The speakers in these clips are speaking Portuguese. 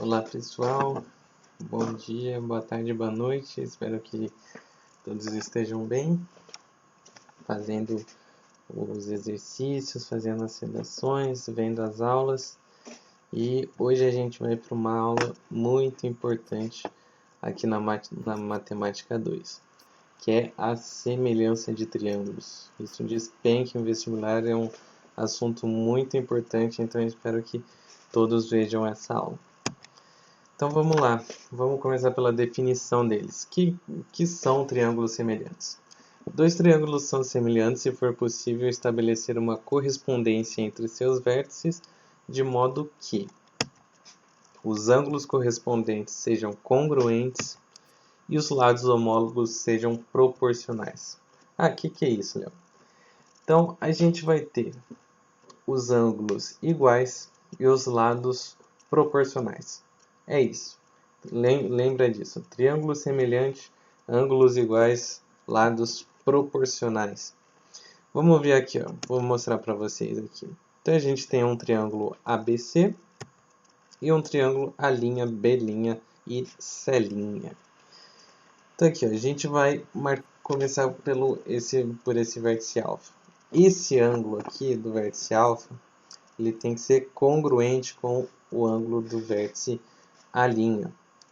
Olá pessoal, bom dia, boa tarde, boa noite, espero que todos estejam bem, fazendo os exercícios, fazendo as redações, vendo as aulas. E hoje a gente vai para uma aula muito importante aqui na Matemática 2, que é a semelhança de triângulos. Isso despenca em vestibular, é um assunto muito importante, então eu espero que todos vejam essa aula. Então vamos lá, vamos começar pela definição deles. Que são triângulos semelhantes? Dois triângulos são semelhantes se for possível estabelecer uma correspondência entre seus vértices, de modo que os ângulos correspondentes sejam congruentes e os lados homólogos sejam proporcionais. O que é isso, Léo? Então a gente vai ter os ângulos iguais e os lados proporcionais. É isso. Lembra disso. Triângulo semelhante, ângulos iguais, lados proporcionais. Vamos ver aqui, ó. Vou mostrar para vocês aqui. Então a gente tem um triângulo ABC e um triângulo A', B' e C'. Então aqui, ó, a gente vai começar por esse vértice alfa. Esse ângulo aqui do vértice alfa, ele tem que ser congruente com o ângulo do vértice A'.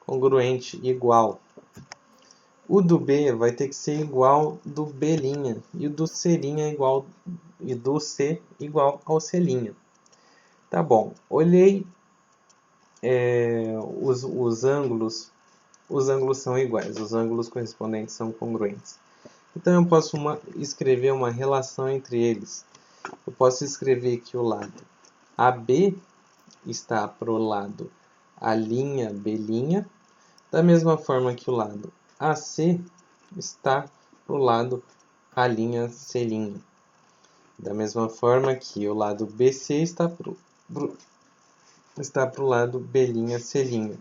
Congruente, igual. O do B vai ter que ser igual do B', e o do C' igual, e do C igual ao C'. Tá bom, olhei os ângulos são iguais, os ângulos correspondentes são congruentes. Então eu posso escrever uma relação entre eles. Eu posso escrever que o lado AB está para o lado A', B', da mesma forma que o lado AC está para o lado A', C'. Da mesma forma que o lado BC está para o lado B', C'.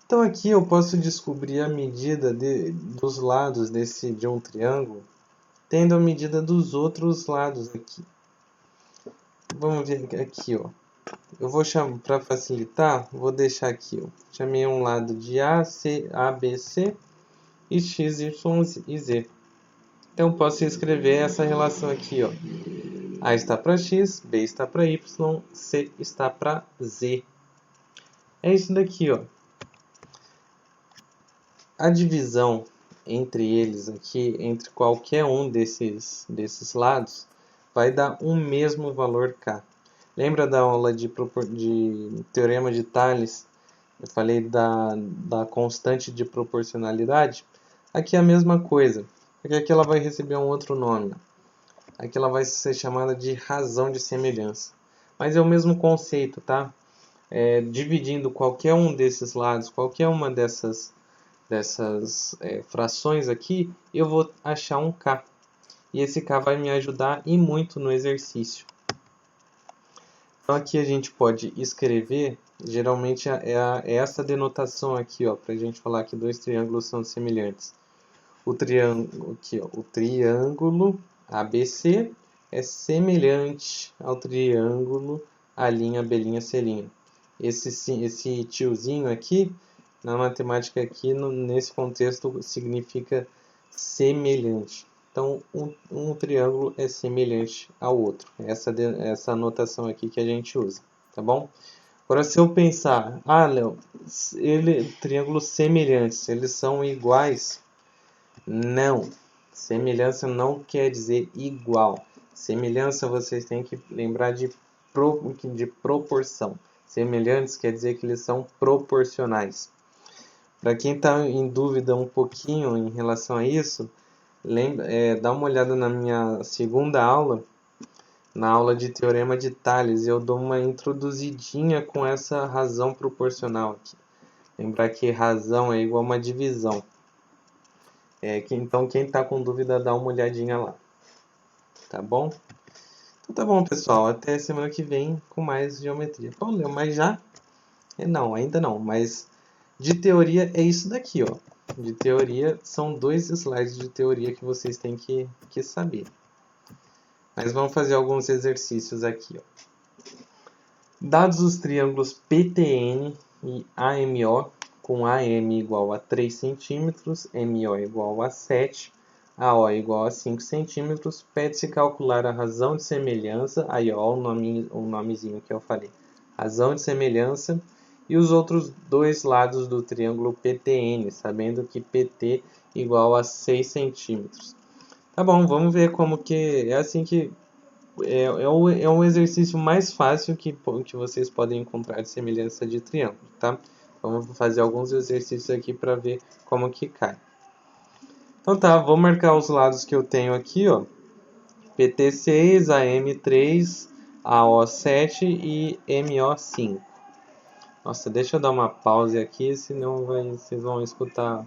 Então aqui eu posso descobrir a medida dos lados de um triângulo, tendo a medida dos outros lados aqui. Vamos ver aqui, ó. Eu vou chamar, para facilitar, vou deixar aqui, ó. Chamei um lado de ABC e X, Y e Z. Então posso escrever essa relação aqui, ó. A está para X, B está para Y, C está para Z. É isso daqui, ó. A divisão entre eles aqui, entre qualquer um desses lados, vai dar um mesmo valor K. Lembra da aula de Teorema de Tales? Eu falei da constante de proporcionalidade. Aqui é a mesma coisa, porque aqui ela vai receber um outro nome. Aqui ela vai ser chamada de razão de semelhança. Mas é o mesmo conceito, tá? Dividindo qualquer um desses lados, qualquer uma dessas frações aqui, eu vou achar um K. E esse K vai me ajudar e muito no exercício. Então aqui a gente pode escrever, geralmente é essa denotação aqui, ó, para a gente falar que dois triângulos são semelhantes. O triângulo aqui, ó, o triângulo ABC é semelhante ao triângulo A', B', C'. Esse tiozinho aqui, na matemática aqui, nesse contexto, significa semelhante. Então, um triângulo é semelhante ao outro. Essa anotação aqui que a gente usa, tá bom? Agora, se eu pensar, Léo, triângulos semelhantes, eles são iguais? Não. Semelhança não quer dizer igual. Semelhança vocês têm que lembrar de proporção. Semelhantes quer dizer que eles são proporcionais. Para quem está em dúvida um pouquinho em relação a isso, dá uma olhada na minha segunda aula, na aula de Teorema de Tales, eu dou uma introduzidinha com essa razão proporcional aqui. Lembrar que razão é igual a uma divisão. Então quem está com dúvida, dá uma olhadinha lá. Tá bom? Então tá bom, pessoal. Até semana que vem com mais geometria. Pô, Léo, mas já? Não, ainda não, mas de teoria é isso daqui, ó. De teoria, são 2 slides de teoria que vocês têm que saber. Mas vamos fazer alguns exercícios aqui, ó. Dados os triângulos PTN, e AMO, com AM igual a 3 centímetros, MO igual a 7, AO igual a 5 centímetros, pede-se calcular a razão de semelhança, aí ó, o nomezinho que eu falei, razão de semelhança, e os outros dois lados do triângulo PTN, sabendo que PT igual a 6 centímetros. Tá bom, vamos ver como que é assim que é um exercício mais fácil que vocês podem encontrar de semelhança de triângulo, tá? Vamos fazer alguns exercícios aqui para ver como que cai. Então tá, vou marcar os lados que eu tenho aqui, ó. PT6, AM3, AO7 e MO5. Nossa, deixa eu dar uma pausa aqui, senão vocês vão escutar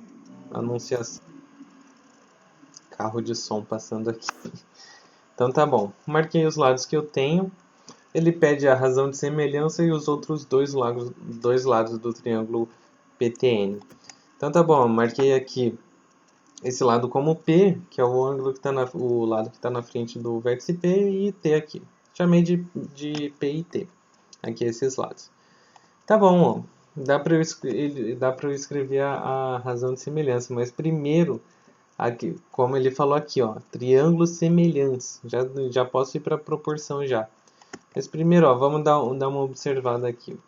a anunciação. Carro de som passando aqui. Então tá bom, marquei os lados que eu tenho. Ele pede a razão de semelhança e os outros dois lados do triângulo PTN. Então tá bom, marquei aqui esse lado como P, que é o ângulo que tá o lado que está na frente do vértice P, e T aqui. Chamei de P e T. Aqui esses lados. Tá bom, ó. Dá para eu escrever a razão de semelhança, mas primeiro, aqui, como ele falou aqui, ó, triângulos semelhantes. Já posso ir para a proporção já. Mas primeiro, ó, vamos dar uma observada aqui.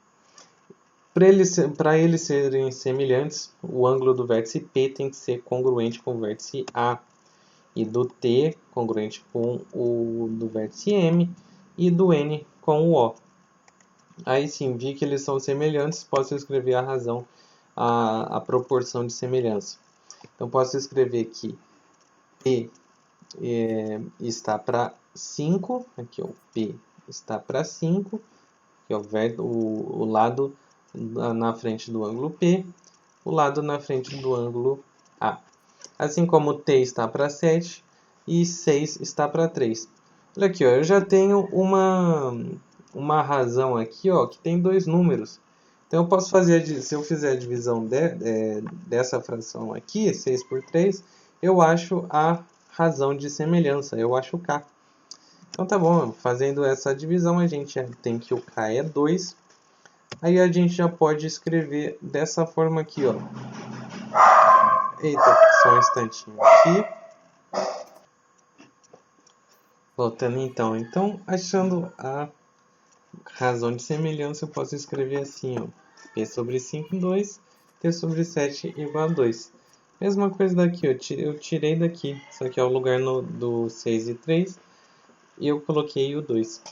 Para eles serem semelhantes, o ângulo do vértice P tem que ser congruente com o vértice A, e do T congruente com o do vértice M, e do N com o O. Aí sim, vi que eles são semelhantes, posso escrever a razão, a proporção de semelhança. Então, posso escrever que P está para 5, aqui ó, P está para 5, que é o lado na frente do ângulo P, o lado na frente do ângulo A. Assim como T está para 7 e 6 está para 3. Olha aqui, ó, eu já tenho uma razão aqui, ó, que tem dois números. Então eu posso fazer, se eu fizer a divisão dessa fração aqui, 6 por 3, eu acho a razão de semelhança, eu acho K. Então tá bom, fazendo essa divisão a gente tem que o K é 2. Aí a gente já pode escrever dessa forma aqui, ó. Eita, só um instantinho aqui. Voltando então achando a razão de semelhança, eu posso escrever assim, ó. P sobre 5, 2, T sobre 7 igual a 2. Mesma coisa daqui, eu tirei daqui, só que é o lugar do 6 e 3, e eu coloquei o 2.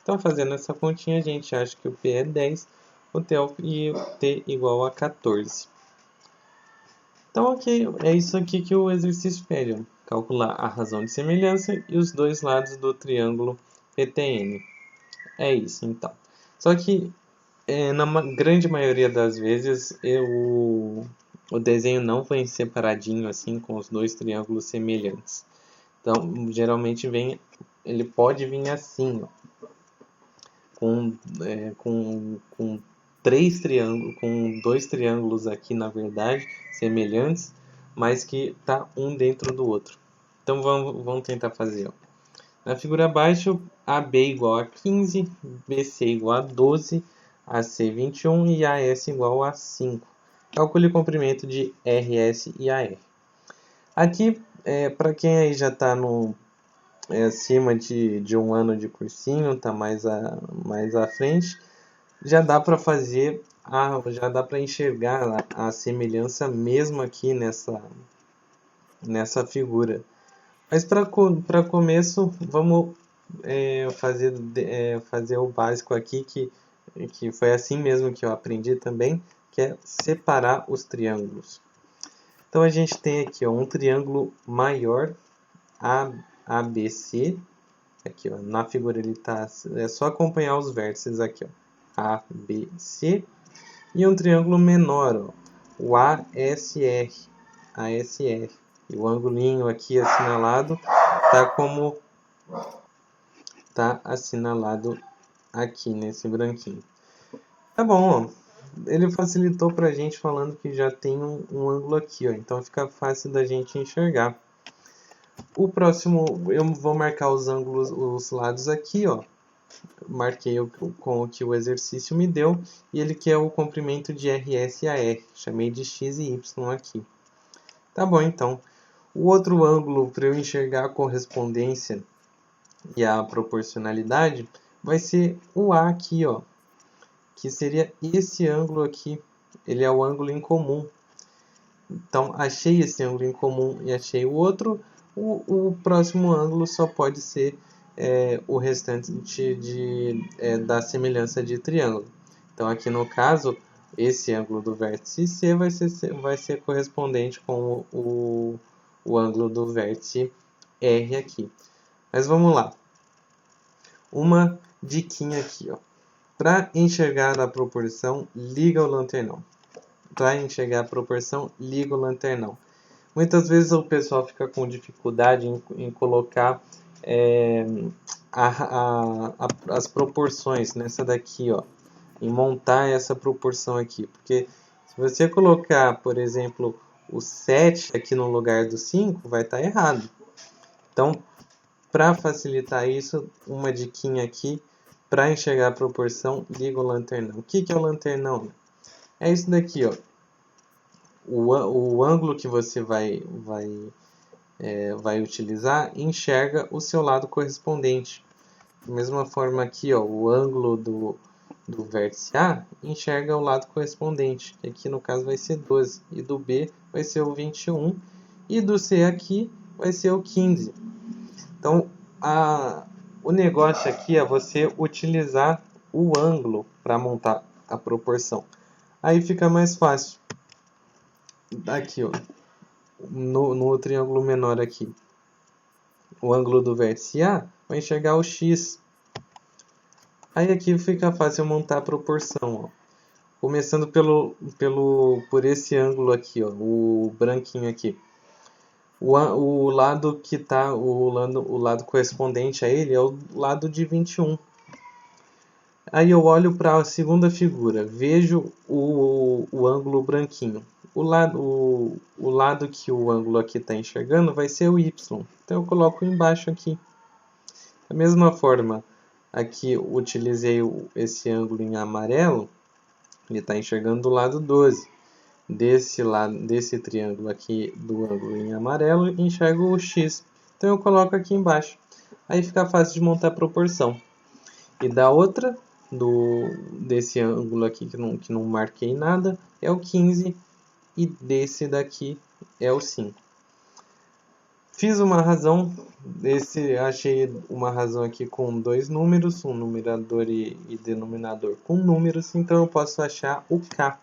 Então, fazendo essa continha, a gente acha que o P é 10 e o T igual a 14. Então, ok, é isso aqui que o exercício pede. Ó. Calcular a razão de semelhança e os dois lados do triângulo PTN. É isso, então. Só que, na grande maioria das vezes, o desenho não vem separadinho assim, com os dois triângulos semelhantes. Então, geralmente ele pode vir assim, ó, com dois triângulos aqui, na verdade, semelhantes, mas que tá um dentro do outro. Então vamos tentar fazer. Ó. Na figura abaixo, AB igual a 15, BC igual a 12, AC 21 e AS igual a 5. Calcule o comprimento de RS e AR. Aqui, para quem aí já está acima de um ano de cursinho, está mais à frente, já dá para fazer, já dá para enxergar a semelhança mesmo aqui nessa figura. Mas para começo, vamos fazer o básico aqui, que foi assim mesmo que eu aprendi também, que é separar os triângulos. Então, a gente tem aqui ó, um triângulo maior, ABC. Aqui, ó, na figura ele tá... É só acompanhar os vértices aqui, ó. ABC. E um triângulo menor, ó, o ASR. ASR. E o angulinho aqui assinalado tá assinalado aqui nesse branquinho. Tá bom, ó. Ele facilitou pra gente falando que já tem um ângulo aqui, ó. Então fica fácil da gente enxergar. O próximo, eu vou marcar os ângulos, os lados aqui, ó. marquei com o que o exercício me deu, e ele quer o comprimento de RS a R, chamei de X e Y aqui. Tá bom, então. O outro ângulo para eu enxergar a correspondência e a proporcionalidade vai ser o A aqui, ó, que seria esse ângulo aqui. Ele é o ângulo em comum. Então, achei esse ângulo em comum e achei o outro. O próximo ângulo só pode ser o restante da semelhança de triângulo. Então, aqui no caso, esse ângulo do vértice C vai ser correspondente com o ângulo do vértice R aqui. Mas vamos lá. Uma diquinha aqui, ó. Para enxergar a proporção, liga o lanternão. Para enxergar a proporção, liga o lanternão. Muitas vezes o pessoal fica com dificuldade em colocar as proporções nessa daqui, ó, em montar essa proporção aqui. Porque se você colocar, por exemplo, o 7 aqui no lugar do 5, vai estar errado. Então, para facilitar isso, uma diquinha aqui, para enxergar a proporção, liga o lanternão. O que é o lanternão? É isso daqui, ó. O ângulo que você vai utilizar enxerga o seu lado correspondente. Da mesma forma aqui, ó, o ângulo do vértice A enxerga o lado correspondente, que aqui no caso vai ser 12, e do B vai ser o 21, e do C aqui vai ser o 15. Então, o negócio aqui é você utilizar o ângulo para montar a proporção. Aí fica mais fácil. Aqui, ó, no triângulo menor aqui, o ângulo do vértice A vai enxergar o X. Aí aqui fica fácil montar a proporção, ó. Começando por esse ângulo aqui, ó, o branquinho aqui. O lado que tá, o lado correspondente a ele é o lado de 21. Aí eu olho para a segunda figura, vejo o ângulo branquinho. O lado que o ângulo aqui está enxergando vai ser o Y. Então eu coloco embaixo aqui. Da mesma forma, aqui eu utilizei esse ângulo em amarelo, ele está enxergando do lado 12. Desse triângulo aqui do ângulo em amarelo, enxergo o X. Então eu coloco aqui embaixo. Aí fica fácil de montar a proporção. E da outra, desse ângulo aqui que não marquei nada, é o 15. E desse daqui é o 5. Fiz uma razão, achei uma razão aqui com dois números, um numerador e denominador com números, então eu posso achar o K.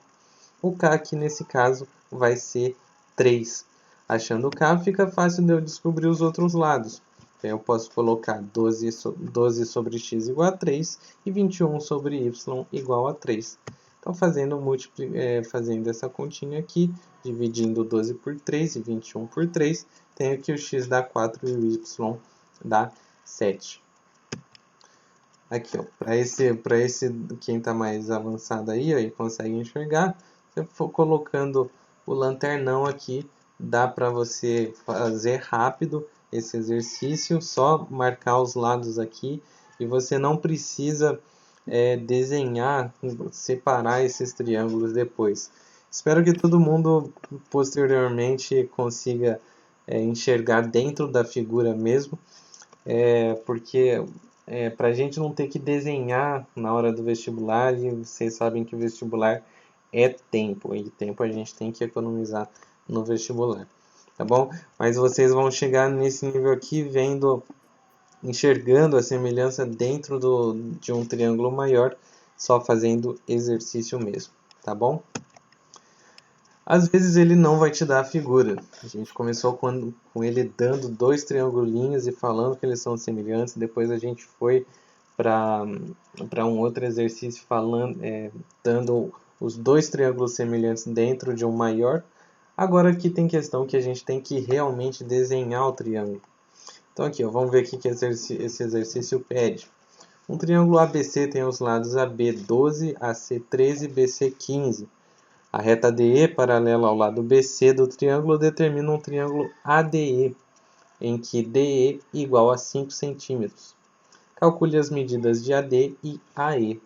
O K aqui nesse caso vai ser 3. Achando o K fica fácil de eu descobrir os outros lados. Então eu posso colocar 12 sobre x igual a 3 e 21 sobre y igual a 3. Então fazendo essa continha aqui, dividindo 12 por 3 e 21 por 3, tenho que o x dá 4 e o y dá 7. Aqui, ó, para esse quem está mais avançado aí, ó, e consegue enxergar, se eu for colocando o lanternão aqui, dá para você fazer rápido esse exercício, só marcar os lados aqui, e você não precisa desenhar, separar esses triângulos depois. Espero que todo mundo posteriormente consiga enxergar dentro da figura mesmo, porque para a gente não ter que desenhar na hora do vestibular, e vocês sabem que o vestibular é tempo, e tempo a gente tem que economizar no vestibular, tá bom? Mas vocês vão chegar nesse nível aqui enxergando a semelhança dentro de um triângulo maior, só fazendo exercício mesmo, tá bom? Às vezes ele não vai te dar a figura. A gente começou com ele dando dois triangulinhos e falando que eles são semelhantes. Depois a gente foi para um outro exercício dando os dois triângulos semelhantes dentro de um maior. Agora aqui tem questão que a gente tem que realmente desenhar o triângulo. Então aqui, ó, vamos ver o que esse exercício pede. Um triângulo ABC tem os lados AB 12, AC 13 e BC 15. A reta DE paralela ao lado BC do triângulo determina um triângulo ADE, em que DE igual a 5 cm. Calcule as medidas de AD e AE.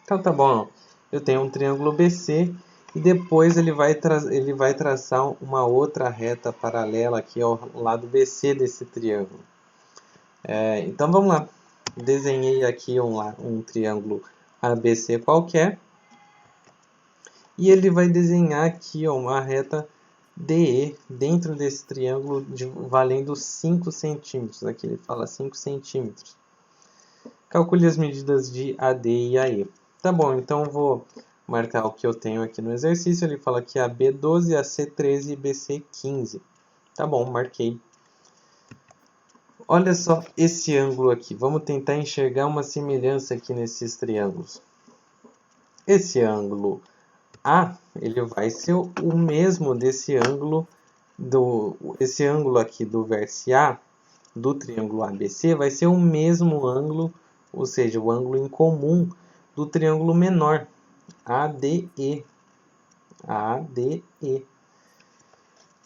Então tá bom, eu tenho um triângulo BC e depois ele vai traçar uma outra reta paralela aqui ao lado BC desse triângulo. Então vamos lá, desenhei aqui um triângulo ABC qualquer e ele vai desenhar aqui uma reta DE dentro desse triângulo valendo 5 centímetros. Aqui ele fala 5 centímetros. Calcule as medidas de AD e AE. Tá bom, então eu vou marcar o que eu tenho aqui no exercício. Ele fala que AB 12, AC 13 e BC 15. Tá bom, marquei. Olha só esse ângulo aqui. Vamos tentar enxergar uma semelhança aqui nesses triângulos. Esse ângulo A, ele vai ser o mesmo desse ângulo, esse ângulo aqui do vértice A, do triângulo ABC, vai ser o mesmo ângulo, ou seja, o ângulo em comum do triângulo menor, ADE. ADE.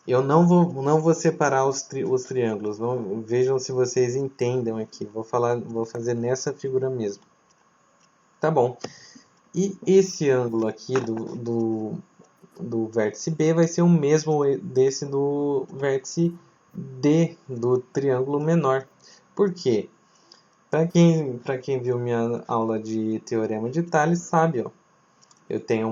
Eu não vou separar os triângulos. Vejam se vocês entendem aqui. Vou fazer nessa figura mesmo. Tá bom. E esse ângulo aqui do vértice B vai ser o mesmo desse do vértice D do triângulo menor. Por quê? Para quem viu minha aula de teorema de Tales, sabe, ó, eu tenho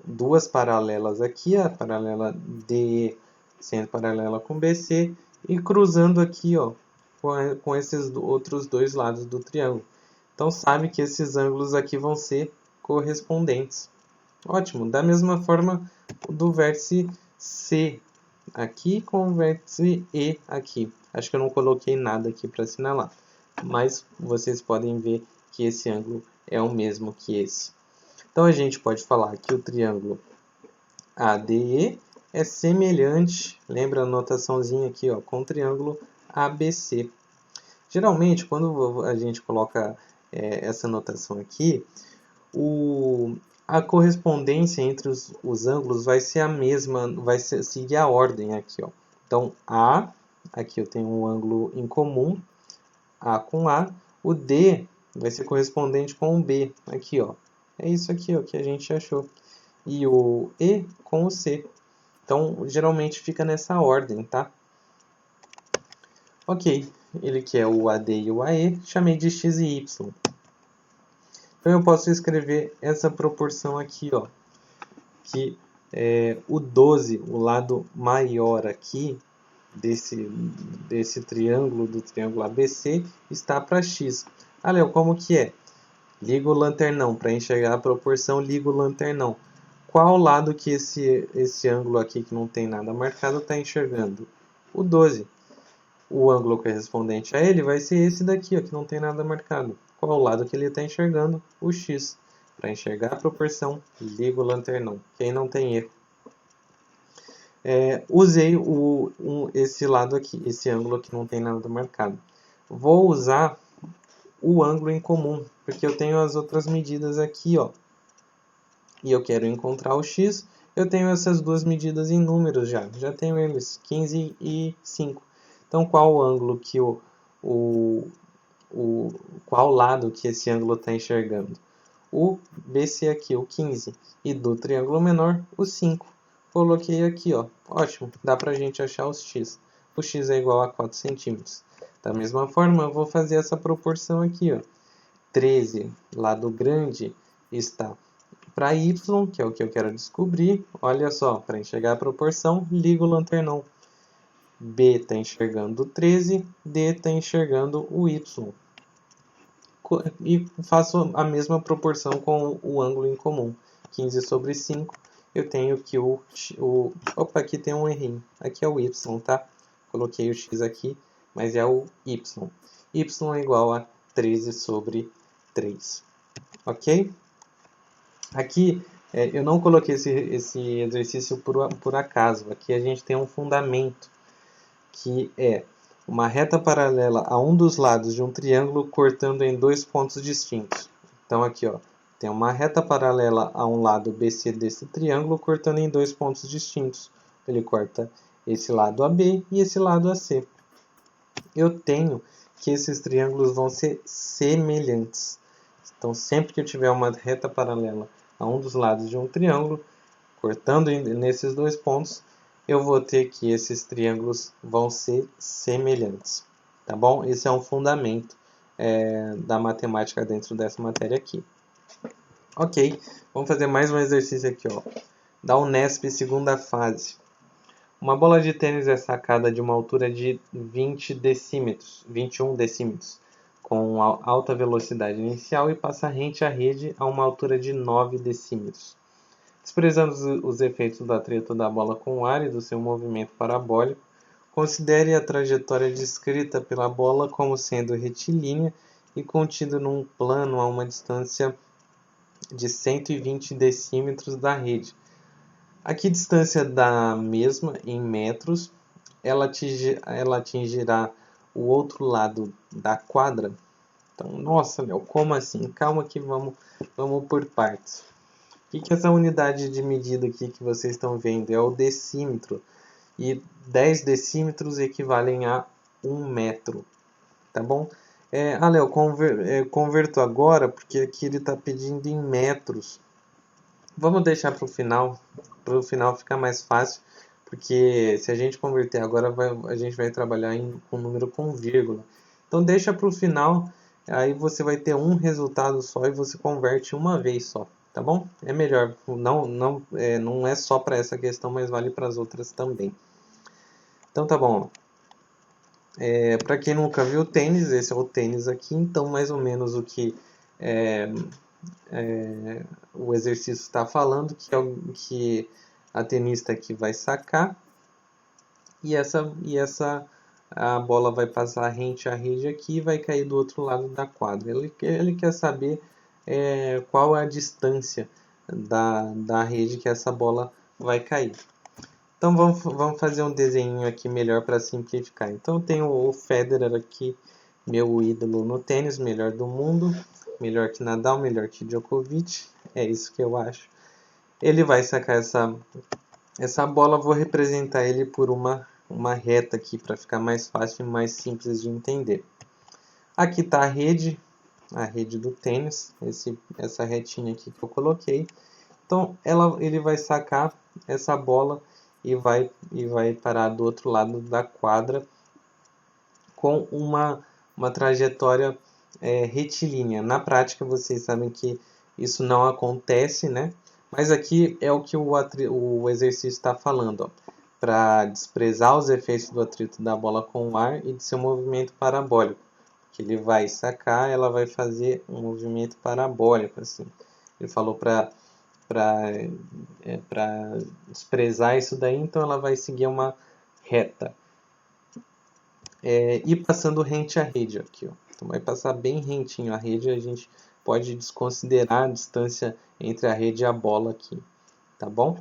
duas paralelas aqui, a paralela DE sendo paralela com BC e cruzando aqui, ó, com esses outros dois lados do triângulo. Então sabe que esses ângulos aqui vão ser correspondentes. Ótimo, da mesma forma do vértice C aqui com o vértice E aqui. Acho que eu não coloquei nada aqui para assinalar, mas vocês podem ver que esse ângulo é o mesmo que esse. Então a gente pode falar que o triângulo ADE é semelhante, lembra a notaçãozinha aqui, ó, com o triângulo ABC. Geralmente, quando a gente coloca essa notação aqui, a correspondência entre os ângulos vai ser a mesma, vai seguir a ordem aqui, ó. Então, aqui eu tenho um ângulo em comum, A com A, o D vai ser correspondente com o B, aqui, ó. É isso aqui, ó, que a gente achou. E o E com o C. Então, geralmente fica nessa ordem, tá? Ok, ele quer o AD e o AE, chamei de x e y. Então, eu posso escrever essa proporção aqui, ó, que o 12, o lado maior aqui desse triângulo, do triângulo ABC, está para x. Ah, Léo, como que é? Ligo o lanternão. Para enxergar a proporção, ligo o lanternão. Qual lado que esse ângulo aqui, que não tem nada marcado, está enxergando? O 12. O ângulo correspondente a ele vai ser esse daqui, ó, que não tem nada marcado. Qual o lado que ele está enxergando? O x. Para enxergar a proporção, ligo o lanternão. Que aí não tem erro. Usei esse lado aqui, esse ângulo aqui não tem nada marcado. Vou usar o ângulo em comum, porque eu tenho as outras medidas aqui, ó. E eu quero encontrar o x, eu tenho essas duas medidas em números já tenho eles, 15 e 5. Então, qual o ângulo que qual lado que esse ângulo está enxergando? O BC aqui, o 15, e do triângulo menor, o 5. Coloquei aqui, ó. Ótimo, dá pra gente achar os x. O x é igual a 4 centímetros. Da mesma forma, eu vou fazer essa proporção aqui, ó. 13, lado grande, está para y, que é o que eu quero descobrir. Olha só, para enxergar a proporção, ligo o lanternão. B está enxergando o 13, D está enxergando o y. E faço a mesma proporção com o ângulo em comum. 15 sobre 5, eu tenho que opa, aqui tem um errinho. Aqui é o y, tá? Coloquei o x aqui, mas é o y. Y é igual a 13 sobre 3. Ok? Aqui, eu não coloquei esse exercício por acaso. Aqui a gente tem um fundamento, que é uma reta paralela a um dos lados de um triângulo cortando em dois pontos distintos. Então, aqui, ó, tem uma reta paralela a um lado BC desse triângulo cortando em dois pontos distintos. Ele corta esse lado AB e esse lado AC. Eu tenho que esses triângulos vão ser semelhantes. Então, sempre que eu tiver uma reta paralela a um dos lados de um triângulo, cortando nesses dois pontos, eu vou ter que esses triângulos vão ser semelhantes. Tá bom? Esse é um fundamento da matemática dentro dessa matéria aqui. Ok, vamos fazer mais um exercício aqui, ó. Da Unesp, segunda fase. Uma bola de tênis é sacada de uma altura de 21 decímetros, com alta velocidade inicial e passa rente à rede a uma altura de 9 decímetros. Desprezando os efeitos do atrito da bola com o ar e do seu movimento parabólico, considere a trajetória descrita pela bola como sendo retilínea e contida num plano a uma distância de 120 decímetros da rede. A que distância da mesma, em metros, ela atingirá o outro lado da quadra? Então, nossa, Léo, como assim? Calma que vamos por partes. O que é essa unidade de medida aqui que vocês estão vendo? É o decímetro. E 10 decímetros equivalem a 1 metro. Tá bom? Léo, converto agora porque aqui ele está pedindo em metros. Vamos deixar para o final ficar mais fácil, porque se a gente converter agora, a gente vai trabalhar com número com vírgula. Então deixa para o final, aí você vai ter um resultado só e você converte uma vez só, tá bom? É melhor, não é só para essa questão, mas vale para as outras também. Então tá bom. Para quem nunca viu tênis, esse é o tênis aqui, então mais ou menos o que o exercício está falando, que a tenista aqui vai sacar e a bola vai passar rente à rede aqui e vai cair do outro lado da quadra. Ele quer saber qual é a distância da rede que essa bola vai cair. Então vamos fazer um desenho aqui melhor para simplificar. Então eu tenho o Federer aqui, meu ídolo no tênis, melhor do mundo, melhor que Nadal, melhor que Djokovic, é isso que eu acho. Ele vai sacar essa bola, vou representar ele por uma reta aqui para ficar mais fácil e mais simples de entender. Aqui está a rede do tênis, essa retinha aqui que eu coloquei. Então ele vai sacar essa bola e vai parar do outro lado da quadra com uma trajetória retilínea. Na prática, vocês sabem que isso não acontece, né? Mas aqui é o que o exercício está falando, para desprezar os efeitos do atrito da bola com o ar e de seu movimento parabólico. Que ele vai sacar, ela vai fazer um movimento parabólico, assim. Ele falou para desprezar isso daí, então ela vai seguir uma reta. E passando rente à rede aqui, ó. Então vai passar bem rentinho a rede, a gente pode desconsiderar a distância entre a rede e a bola aqui, tá bom?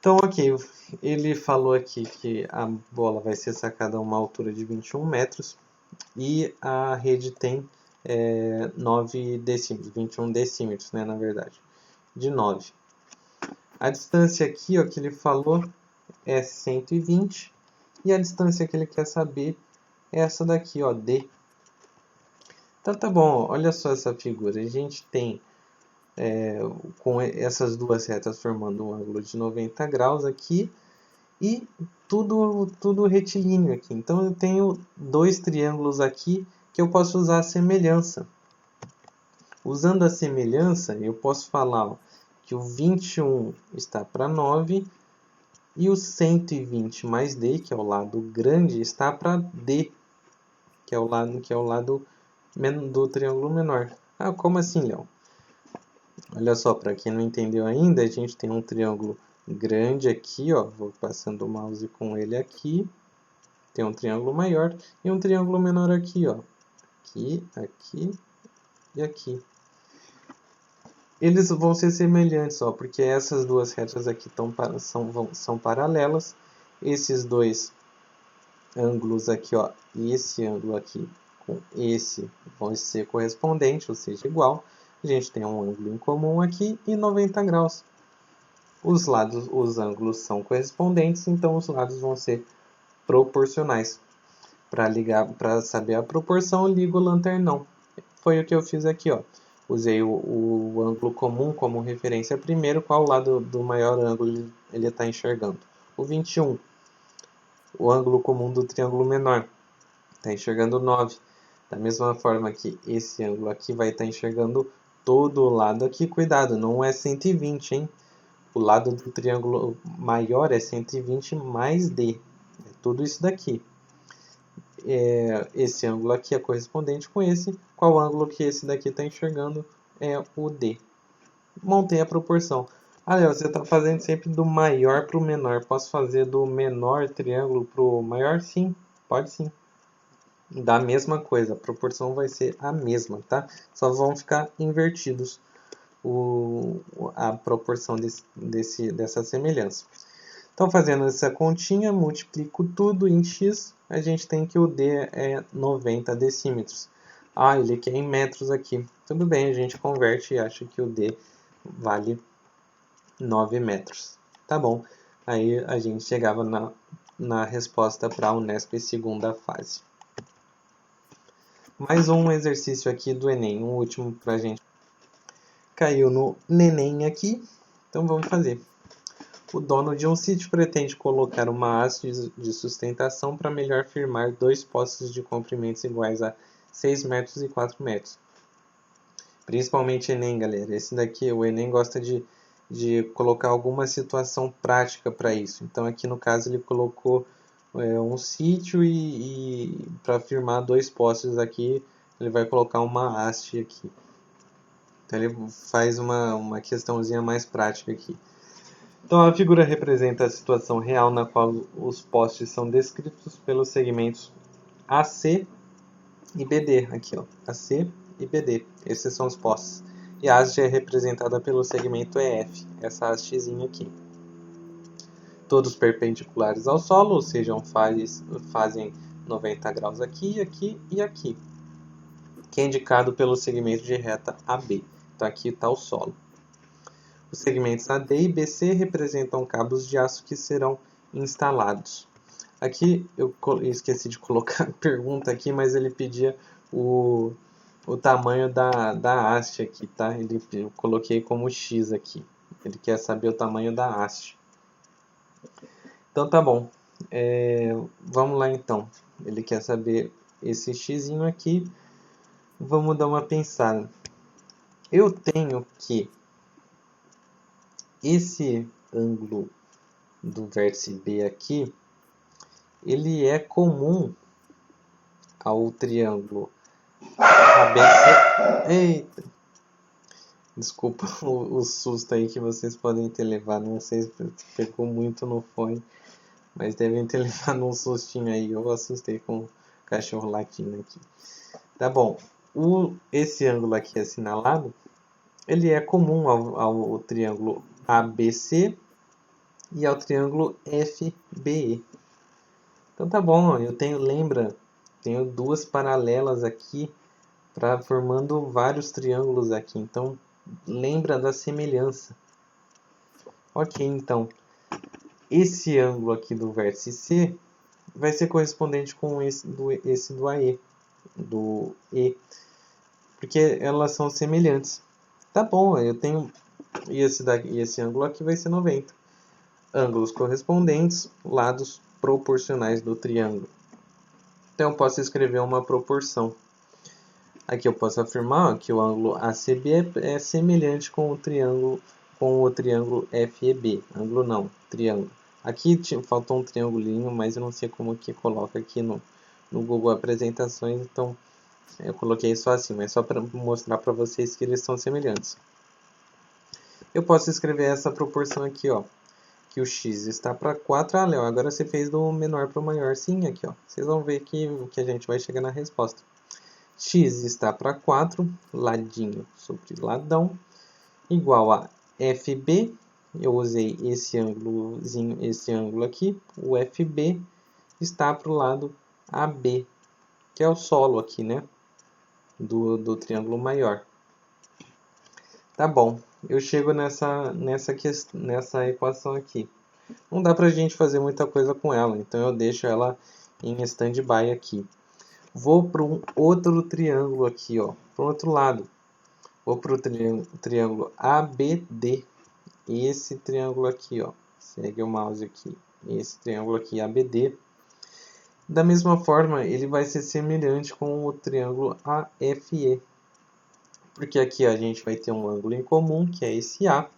Então, ok, ele falou aqui que a bola vai ser sacada a uma altura de 21 metros e a rede tem 9 decímetros, 21 decímetros, né, na verdade, de 9. A distância aqui, ó, que ele falou é 120 e a distância que ele quer saber é essa daqui, ó, D. Então tá bom, olha só essa figura. A gente tem com essas duas retas formando um ângulo de 90 graus aqui e tudo retilíneo aqui. Então eu tenho dois triângulos aqui que eu posso usar a semelhança. Usando a semelhança, eu posso falar, ó, que o 21 está para 9 e o 120 mais D, que é o lado grande, está para D, que é o lado do triângulo menor. Ah, como assim, Léo? Olha só, para quem não entendeu ainda, a gente tem um triângulo grande aqui, ó, vou passando o mouse com ele aqui. Tem um triângulo maior e um triângulo menor aqui, ó. Aqui, aqui e aqui. Eles vão ser semelhantes, ó, porque essas duas retas aqui são paralelas. Esses dois ângulos aqui, ó, e esse ângulo aqui com esse vão ser correspondentes, ou seja, igual. A gente tem um ângulo em comum aqui e 90 graus. Os ângulos são correspondentes, então os lados vão ser proporcionais. para saber a proporção, eu ligo o lanternão. Foi o que eu fiz aqui, ó. Usei o ângulo comum como referência primeiro. Qual lado do maior ângulo ele está enxergando? O 21. O ângulo comum do triângulo menor está enxergando 9. Da mesma forma que esse ângulo aqui vai estar enxergando todo o lado aqui. Cuidado, não é 120, hein? O lado do triângulo maior é 120 mais D. É tudo isso daqui. Esse ângulo aqui é correspondente com esse. Qual ângulo que esse daqui está enxergando? É o D. Montei a proporção. Ah, Léo, você está fazendo sempre do maior para o menor. Posso fazer do menor triângulo para o maior? Sim, pode sim. Da mesma coisa, a proporção vai ser a mesma, tá? Só vão ficar invertidos a proporção dessa semelhança. Então, fazendo essa continha, multiplico tudo em x, a gente tem que o D é 90 decímetros. Ah, ele quer em metros aqui. Tudo bem, a gente converte e acha que o D vale 9 metros. Tá bom. Aí a gente chegava na resposta para a Unesp segunda fase. Mais um exercício aqui do Enem, um último para a gente. Caiu no neném aqui, então vamos fazer. O dono de um sítio pretende colocar uma haste de sustentação para melhor firmar dois postes de comprimentos iguais a 6 metros e 4 metros. Principalmente Enem, galera. Esse daqui, o Enem gosta de colocar alguma situação prática para isso. Então aqui no caso ele colocou um sítio e para firmar dois postes aqui, ele vai colocar uma haste aqui. Então ele faz uma questãozinha mais prática aqui. Então a figura representa a situação real na qual os postes são descritos pelos segmentos AC e BD. Aqui, ó, AC e BD. Esses são os postes. E a haste é representada pelo segmento EF, essa hastezinha aqui. Todos perpendiculares ao solo, ou seja, fazem 90 graus aqui, aqui e aqui, que é indicado pelo segmento de reta AB. Então aqui está o solo. Os segmentos AD e BC representam cabos de aço que serão instalados. Aqui eu esqueci de colocar a pergunta aqui, mas ele pedia o tamanho da haste aqui, tá? Eu coloquei como X aqui. Ele quer saber o tamanho da haste. Então tá bom. Vamos lá então. Ele quer saber esse xzinho aqui. Vamos dar uma pensada. Eu tenho que esse ângulo do vértice B aqui, ele é comum ao triângulo ABC. Eita! Desculpa o susto aí que vocês podem ter levado. Não sei se pegou muito no fone, mas devem ter levado um sustinho aí. Eu assustei com o cachorro latindo aqui. Tá bom. Esse ângulo aqui assinalado, ele é comum ao triângulo ABC e ao triângulo FBE. Então tá bom, tenho duas paralelas aqui formando vários triângulos aqui. Então lembra da semelhança. Ok, então esse ângulo aqui do vértice C vai ser correspondente com esse do AE, do E, porque elas são semelhantes. Tá bom, eu tenho esse ângulo aqui vai ser 90. Ângulos correspondentes, lados proporcionais do triângulo. Então eu posso escrever uma proporção. Aqui eu posso afirmar que o ângulo ACB é semelhante com o triângulo FEB. Ângulo não, triângulo. Aqui faltou um triangulinho, mas eu não sei como que coloca aqui no Google Apresentações, então eu coloquei só assim, mas só para mostrar para vocês que eles são semelhantes. Eu posso escrever essa proporção aqui, ó, que o x está para 4. Ah, Léo, agora você fez do menor para o maior. Sim, aqui, ó. Vocês vão ver que a gente vai chegar na resposta. X está para 4, ladinho sobre ladão, igual a FB. Eu usei esse ângulozinho, esse ângulo aqui. O FB está para o lado AB, que é o solo aqui, né? Do triângulo maior. Tá bom, eu chego nessa equação aqui. Não dá pra gente fazer muita coisa com ela, então eu deixo ela em stand-by aqui. Vou para um outro triângulo aqui, ó, para o outro lado. Vou para o triângulo ABD. Esse triângulo aqui, ó. Segue o mouse aqui. Esse triângulo aqui, ABD. Da mesma forma, ele vai ser semelhante com o triângulo AFE. Porque aqui a gente vai ter um ângulo em comum, que é esse A.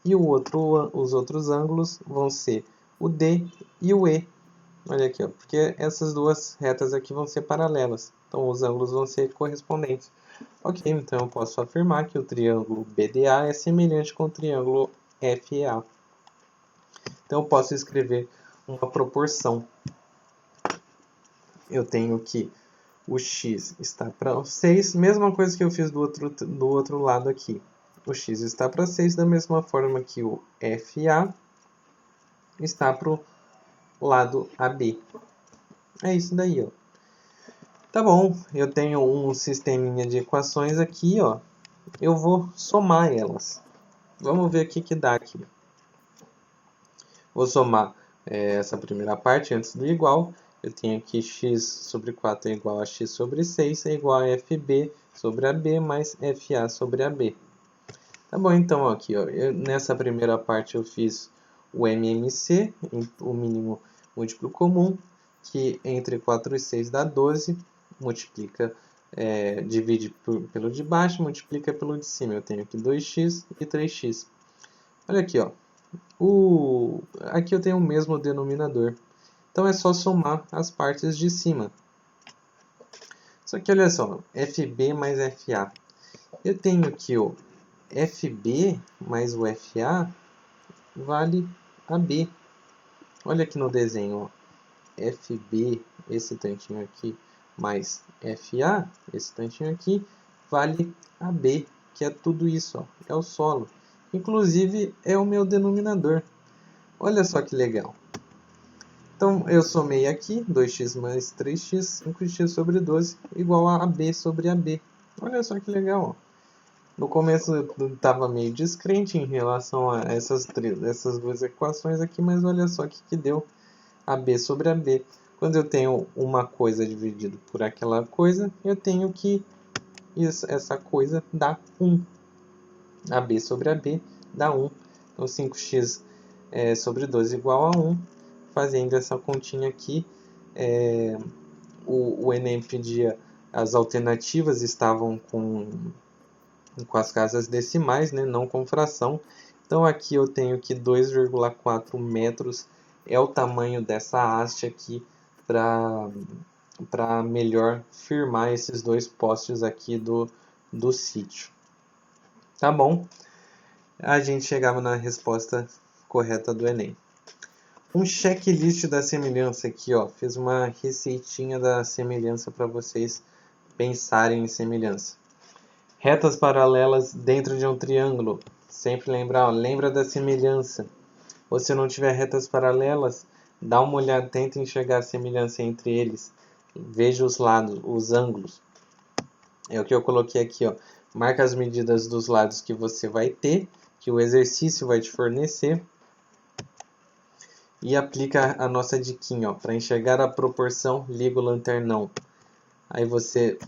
E os outros ângulos vão ser o D e o E. Olha aqui, ó, porque essas duas retas aqui vão ser paralelas. Então, os ângulos vão ser correspondentes. Ok, então eu posso afirmar que o triângulo BDA é semelhante com o triângulo FEA. Então, eu posso escrever uma proporção. Eu tenho que o x está para 6, mesma coisa que eu fiz do outro lado aqui. O x está para 6, da mesma forma que o FA está para o lado AB. É isso daí, ó. Tá bom, eu tenho um sisteminha de equações aqui, ó. Eu vou somar elas. Vamos ver o que dá aqui. Vou somar essa primeira parte antes do igual. Eu tenho aqui x sobre 4 é igual a x sobre 6, é igual a fb sobre ab mais fa sobre ab. Tá bom, então aqui, ó, nessa primeira parte eu fiz o MMC, o mínimo múltiplo comum, que entre 4 e 6 dá 12, multiplica, divide pelo de baixo, multiplica pelo de cima. Eu tenho aqui 2x e 3x. Olha aqui, ó. Aqui eu tenho o mesmo denominador. Então é só somar as partes de cima. Só que olha só, FB mais FA. Eu tenho aqui o FB mais o FA vale AB. Olha aqui no desenho, ó. FB, esse tantinho aqui, mais FA, esse tantinho aqui, vale AB, que é tudo isso, ó. É o solo. Inclusive, é o meu denominador. Olha só que legal. Então, eu somei aqui, 2x mais 3x, 5x sobre 12, igual a AB sobre AB. Olha só que legal, ó. No começo eu estava meio descrente em relação a essas duas equações aqui, mas olha só o que deu AB sobre AB. Quando eu tenho uma coisa dividida por aquela coisa, eu tenho que essa coisa dá 1. AB sobre AB dá 1. Então 5x sobre 12 igual a 1. Fazendo essa continha aqui, o Enem pedia as alternativas, estavam com as casas decimais, né, não com fração. Então aqui eu tenho que 2,4 metros é o tamanho dessa haste aqui para melhor firmar esses dois postes aqui do sítio. Tá bom? A gente chegava na resposta correta do Enem. Um checklist da semelhança aqui, ó. Fiz uma receitinha da semelhança para vocês pensarem em semelhança. Retas paralelas dentro de um triângulo. Sempre lembrar, ó, lembra da semelhança. Ou se não tiver retas paralelas, dá uma olhada, tenta enxergar a semelhança entre eles. Veja os lados, os ângulos. É o que eu coloquei aqui, ó. Marca as medidas dos lados que você vai ter, que o exercício vai te fornecer. E aplica a nossa diquinha, ó. Para enxergar a proporção, liga o lanternão. Aí você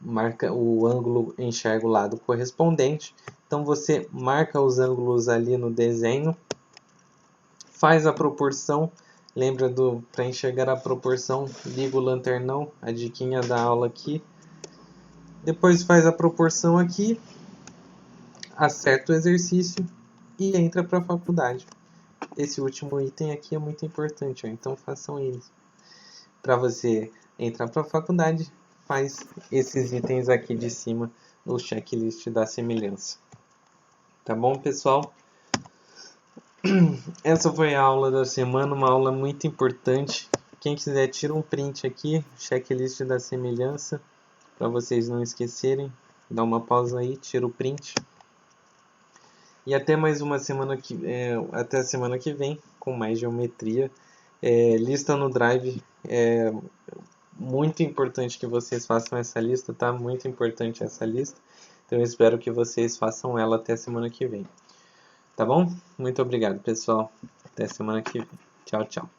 marca o ângulo, enxerga o lado correspondente. Então você marca os ângulos ali no desenho, faz a proporção, lembra para enxergar a proporção, liga o lanternão, a diquinha da aula aqui. Depois faz a proporção aqui, acerta o exercício e entra para a faculdade. Esse último item aqui é muito importante, ó, então façam eles. Para você entrar para a faculdade, faz esses itens aqui de cima no checklist da semelhança. Tá bom, pessoal? Essa foi a aula da semana, uma aula muito importante. Quem quiser, tira um print aqui, checklist da semelhança, para vocês não esquecerem. Dá uma pausa aí, tira o print. E até mais uma semana até a semana que vem, com mais geometria. Lista no Drive, é muito importante que vocês façam essa lista, tá? Muito importante essa lista. Então eu espero que vocês façam ela até a semana que vem. Tá bom? Muito obrigado, pessoal. Até a semana que vem. Tchau, tchau.